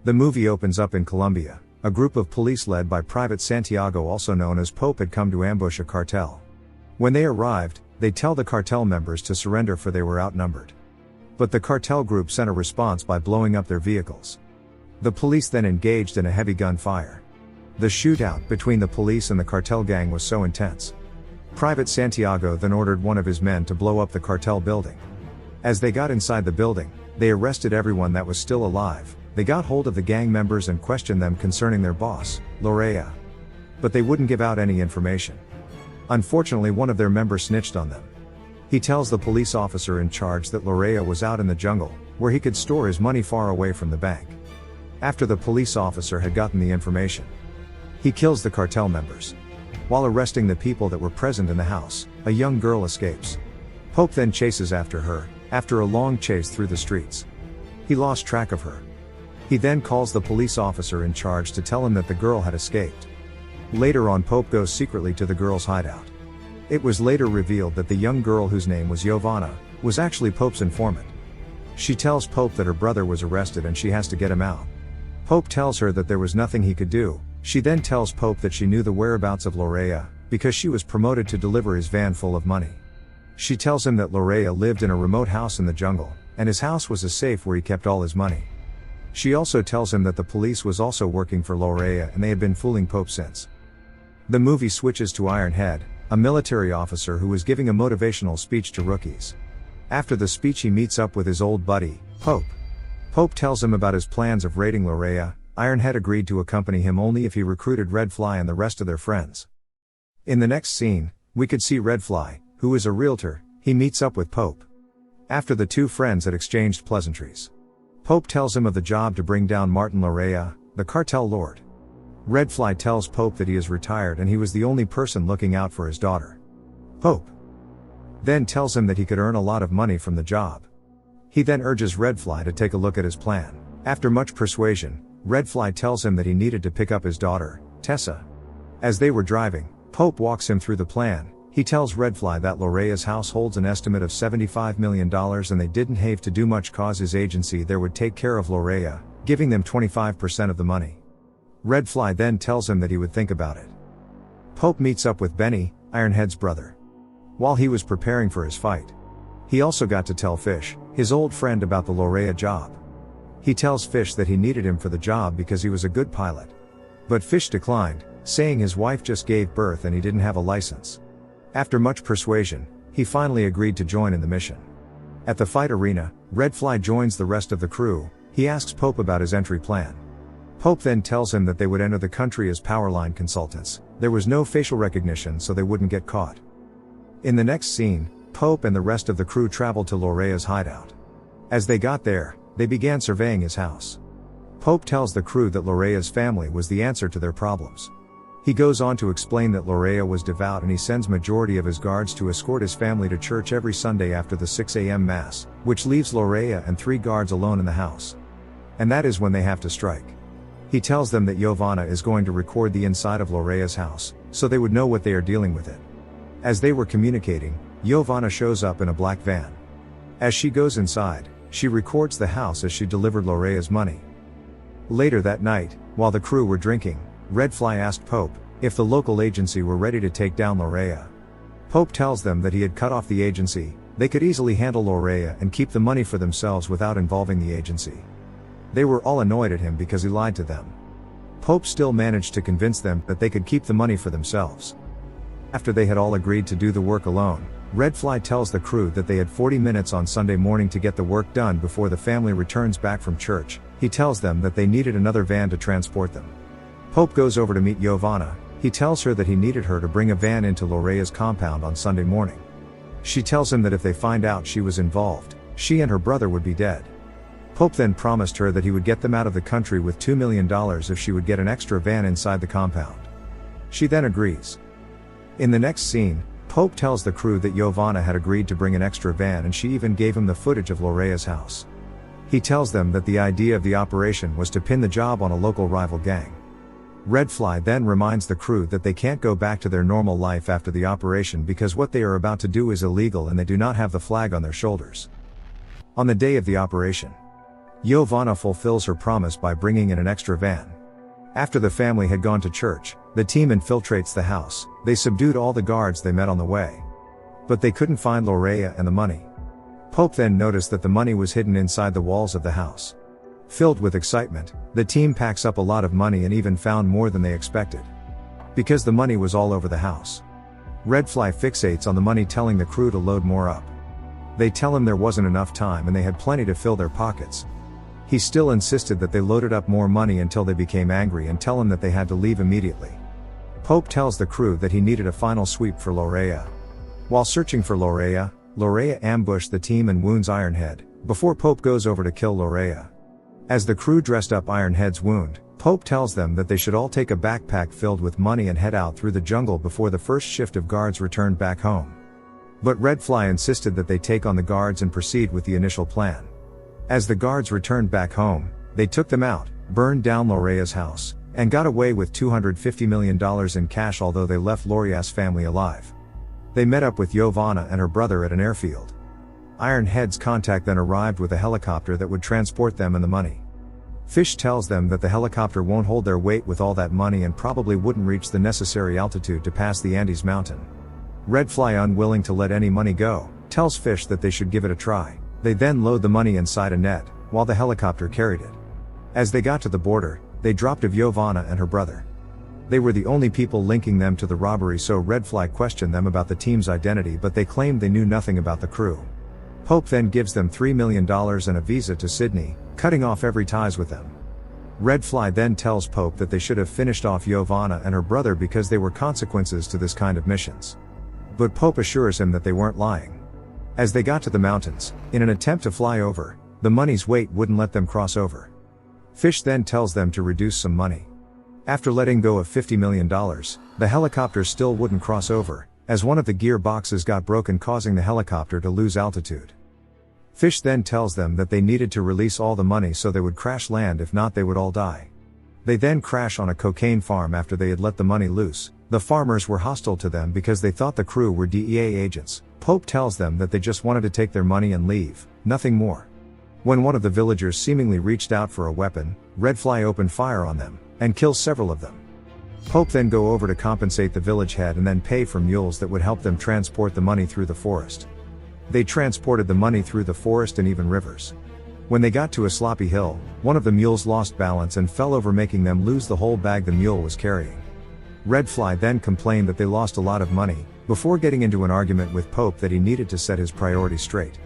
The movie opens up in Colombia. A group of police led by Private Santiago, also known as Pope, had come to ambush a cartel. When they arrived, they tell the cartel members to surrender for they were outnumbered. But the cartel group sent a response by blowing up their vehicles. The police then engaged in a heavy gunfire. The shootout between the police and the cartel gang was so intense. Private Santiago then ordered one of his men to blow up the cartel building. As they got inside the building, they arrested everyone that was still alive. They got hold of the gang members and questioned them concerning their boss, Lorea. But they wouldn't give out any information. Unfortunately, one of their members snitched on them. He tells the police officer in charge that Lorea was out in the jungle, where he could store his money far away from the bank. After the police officer had gotten the information, he kills the cartel members. While arresting the people that were present in the house, a young girl escapes. Pope then chases after her. After a long chase through the streets, he lost track of her. He then calls the police officer in charge to tell him that the girl had escaped. Later on, Pope goes secretly to the girl's hideout. It was later revealed that the young girl, whose name was Giovanna, was actually Pope's informant. She tells Pope that her brother was arrested and she has to get him out. Pope tells her that there was nothing he could do. She then tells Pope that she knew the whereabouts of Lorea, because she was promoted to deliver his van full of money. She tells him that Lorea lived in a remote house in the jungle, and his house was a safe where he kept all his money. She also tells him that the police was also working for Lorea and they had been fooling Pope since. The movie switches to Ironhead, a military officer who was giving a motivational speech to rookies. After the speech, he meets up with his old buddy, Pope. Pope tells him about his plans of raiding Lorea. Ironhead agreed to accompany him only if he recruited Redfly and the rest of their friends. In the next scene, we could see Redfly, who is a realtor. He meets up with Pope. After the two friends had exchanged pleasantries, Pope tells him of the job to bring down Martin Lorea, the cartel lord. Redfly tells Pope that he is retired and he was the only person looking out for his daughter. Pope then tells him that he could earn a lot of money from the job. He then urges Redfly to take a look at his plan. After much persuasion, Redfly tells him that he needed to pick up his daughter, Tessa. As they were driving, Pope walks him through the plan. He tells Redfly that Lorea's house holds an estimate of $75 million and they didn't have to do much cause his agency there would take care of Lorea, giving them 25% of the money. Redfly then tells him that he would think about it. Pope meets up with Benny, Ironhead's brother. While he was preparing for his fight, he also got to tell Fish, his old friend, about the Lorea job. He tells Fish that he needed him for the job because he was a good pilot. But Fish declined, saying his wife just gave birth and he didn't have a license. After much persuasion, he finally agreed to join in the mission. At the fight arena, Redfly joins the rest of the crew. He asks Pope about his entry plan. Pope then tells him that they would enter the country as powerline consultants. There was no facial recognition so they wouldn't get caught. In the next scene, Pope and the rest of the crew traveled to Lorea's hideout. As they got there, they began surveying his house. Pope tells the crew that Lorea's family was the answer to their problems. He goes on to explain that Lorea was devout and he sends majority of his guards to escort his family to church every Sunday after the 6 a.m. mass, which leaves Lorea and 3 guards alone in the house. And that is when they have to strike. He tells them that Giovanna is going to record the inside of Lorea's house, so they would know what they are dealing with it. As they were communicating, Giovanna shows up in a black van. As she goes inside, she records the house as she delivered Lorea's money. Later that night, while the crew were drinking, Redfly asked Pope if the local agency were ready to take down Lorea. Pope tells them that he had cut off the agency. They could easily handle Lorea and keep the money for themselves without involving the agency. They were all annoyed at him because he lied to them. Pope still managed to convince them that they could keep the money for themselves. After they had all agreed to do the work alone, Redfly tells the crew that they had 40 minutes on Sunday morning to get the work done before the family returns back from church. He tells them that they needed another van to transport them. Pope goes over to meet Giovanna. He tells her that he needed her to bring a van into Lorea's compound on Sunday morning. She tells him that if they find out she was involved, she and her brother would be dead. Pope then promised her that he would get them out of the country with $2 million if she would get an extra van inside the compound. She then agrees. In the next scene, Pope tells the crew that Giovanna had agreed to bring an extra van and she even gave him the footage of Lorea's house. He tells them that the idea of the operation was to pin the job on a local rival gang. Redfly then reminds the crew that they can't go back to their normal life after the operation because what they are about to do is illegal and they do not have the flag on their shoulders. On the day of the operation, Giovanna fulfills her promise by bringing in an extra van. After the family had gone to church, the team infiltrates the house. They subdued all the guards they met on the way. But they couldn't find Lorea and the money. Pope then noticed that the money was hidden inside the walls of the house. Filled with excitement, the team packs up a lot of money and even found more than they expected. Because the money was all over the house. Redfly fixates on the money, telling the crew to load more up. They tell him there wasn't enough time and they had plenty to fill their pockets. He still insisted that they loaded up more money until they became angry and tell him that they had to leave immediately. Pope tells the crew that he needed a final sweep for Lorea. While searching for Lorea, Lorea ambushed the team and wounds Ironhead, before Pope goes over to kill Lorea. As the crew dressed up Ironhead's wound, Pope tells them that they should all take a backpack filled with money and head out through the jungle before the first shift of guards returned back home. But Redfly insisted that they take on the guards and proceed with the initial plan. As the guards returned back home, they took them out, burned down Lorea's house, and got away with $250 million in cash, although they left Lorea's family alive. They met up with Giovanna and her brother at an airfield. Ironhead's contact then arrived with a helicopter that would transport them and the money. Fish tells them that the helicopter won't hold their weight with all that money and probably wouldn't reach the necessary altitude to pass the Andes mountain. Redfly, unwilling to let any money go, tells Fish that they should give it a try. They then load the money inside a net, while the helicopter carried it. As they got to the border, they dropped Giovanna and her brother. They were the only people linking them to the robbery, so Redfly questioned them about the team's identity, but they claimed they knew nothing about the crew. Pope then gives them $3 million and a visa to Sydney, cutting off every ties with them. Redfly then tells Pope that they should have finished off Giovanna and her brother because they were consequences to this kind of missions. But Pope assures him that they weren't lying. As they got to the mountains, in an attempt to fly over, the money's weight wouldn't let them cross over. Fish then tells them to reduce some money. After letting go of $50 million, the helicopter still wouldn't cross over, as one of the gear boxes got broken, causing the helicopter to lose altitude. Fish then tells them that they needed to release all the money so they would crash land, if not they would all die. They then crash on a cocaine farm after they had let the money loose. The farmers were hostile to them because they thought the crew were DEA agents. Pope tells them that they just wanted to take their money and leave, nothing more. When one of the villagers seemingly reached out for a weapon, Redfly opened fire on them, and kills several of them. Pope then go over to compensate the village head and then pay for mules that would help them transport the money through the forest. They transported the money through the forest and even rivers. When they got to a sloppy hill, one of the mules lost balance and fell over, making them lose the whole bag the mule was carrying. Redfly then complained that they lost a lot of money, before getting into an argument with Pope that he needed to set his priorities straight.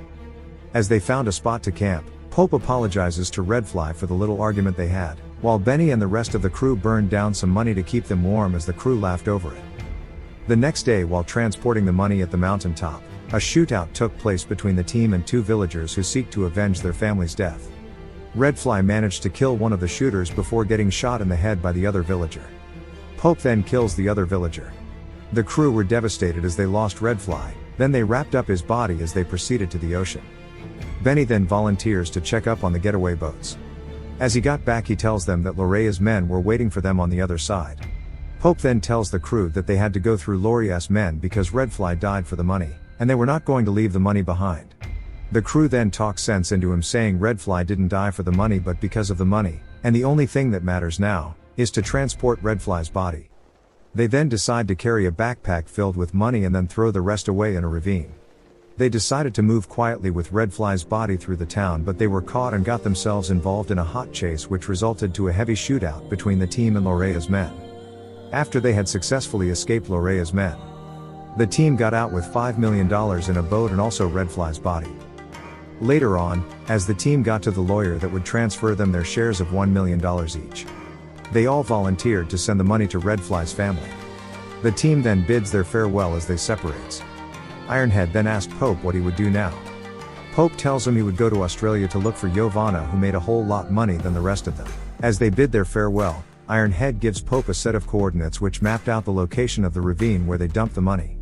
As they found a spot to camp, Pope apologizes to Redfly for the little argument they had, while Benny and the rest of the crew burned down some money to keep them warm as the crew laughed over it. The next day, while transporting the money at the mountaintop, a shootout took place between the team and two villagers who seek to avenge their family's death. Redfly managed to kill one of the shooters before getting shot in the head by the other villager. Pope then kills the other villager. The crew were devastated as they lost Redfly, then they wrapped up his body as they proceeded to the ocean. Benny then volunteers to check up on the getaway boats. As he got back, he tells them that Lorea's men were waiting for them on the other side. Pope then tells the crew that they had to go through Lorea's men because Redfly died for the money, and they were not going to leave the money behind. The crew then talks sense into him, saying Redfly didn't die for the money but because of the money, and the only thing that matters now is to transport Redfly's body. They then decide to carry a backpack filled with money and then throw the rest away in a ravine. They decided to move quietly with Redfly's body through the town, but they were caught and got themselves involved in a hot chase, which resulted to a heavy shootout between the team and Lorea's men. After they had successfully escaped Lorea's men, the team got out with $5 million in a boat and also Redfly's body. Later on, as the team got to the lawyer that would transfer them their shares of $1 million each, they all volunteered to send the money to Redfly's family. The team then bids their farewell as they separates. Ironhead then asked Pope what he would do now. Pope tells him he would go to Australia to look for Giovanna, who made a whole lot money than the rest of them. As they bid their farewell, Ironhead gives Pope a set of coordinates which mapped out the location of the ravine where they dumped the money.